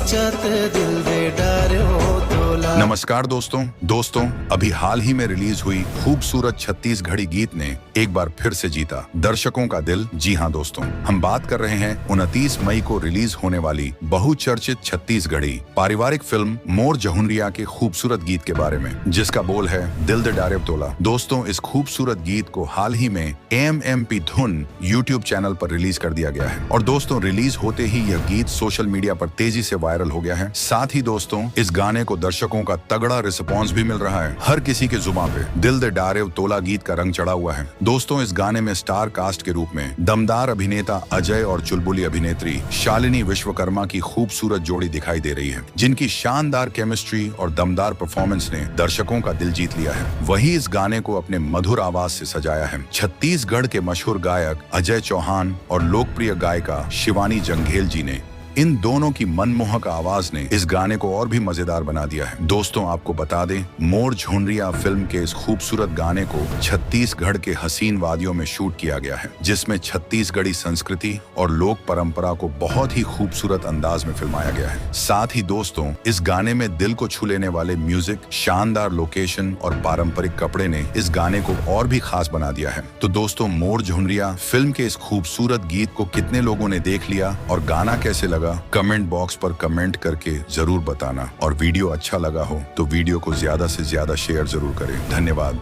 सोचत दिल दे डार्यो तोला। नमस्कार दोस्तों, अभी हाल ही में रिलीज हुई खूबसूरत 36 घड़ी गीत ने एक बार फिर से जीता दर्शकों का दिल। जी हाँ दोस्तों, हम बात कर रहे हैं 29 मई को रिलीज होने वाली बहुचर्चित 36 घड़ी पारिवारिक फिल्म मोर जहुनरिया के खूबसूरत गीत के बारे में, जिसका बोल है दिल दे डार्यो तोला। दोस्तों, इस खूबसूरत गीत को हाल ही में AMMP धुन YouTube चैनल पर रिलीज कर दिया गया है और दोस्तों रिलीज होते ही यह गीत सोशल मीडिया पर तेजी से वायरल हो गया है। साथ ही दोस्तों, इस गाने को दर्शकों का तगड़ा रिस्पॉन्स भी मिल रहा है। हर किसी के जुबान पे दिल दे डार्यो तोला गीत का रंग चढ़ा हुआ है। दोस्तों, इस गाने में स्टार कास्ट के रूप में दमदार अभिनेता अजय और चुलबुली अभिनेत्री शालिनी विश्वकर्मा की खूबसूरत जोड़ी दिखाई दे रही है, जिनकी शानदार केमिस्ट्री और दमदार परफॉर्मेंस ने दर्शकों का दिल जीत लिया है। वही इस गाने को अपने मधुर आवाज से सजाया है छत्तीसगढ़ के मशहूर गायक अजय चौहान और लोकप्रिय गायिका शिवानी जंघेल जी ने। इन दोनों की मनमोहक आवाज ने इस गाने को और भी मजेदार बना दिया है। दोस्तों, आपको बता दें, मोर झुनरिया फिल्म के इस खूबसूरत गाने को छत्तीसगढ़ के हसीन वादियों में शूट किया गया है, जिसमें छत्तीसगढ़ी संस्कृति और लोक परंपरा को बहुत ही खूबसूरत अंदाज में फिल्माया गया है। साथ ही दोस्तों, इस गाने में दिल को छू लेने वाले म्यूजिक, शानदार लोकेशन और पारंपरिक कपड़े ने इस गाने को और भी खास बना दिया है। तो दोस्तों, मोर झुनरिया फिल्म के इस खूबसूरत गीत को कितने लोगों ने देख लिया और गाना कैसे लगा, कमेंट बॉक्स पर कमेंट करके जरूर बताना। और वीडियो अच्छा लगा हो तो वीडियो को ज्यादा से ज्यादा शेयर जरूर करें। धन्यवाद।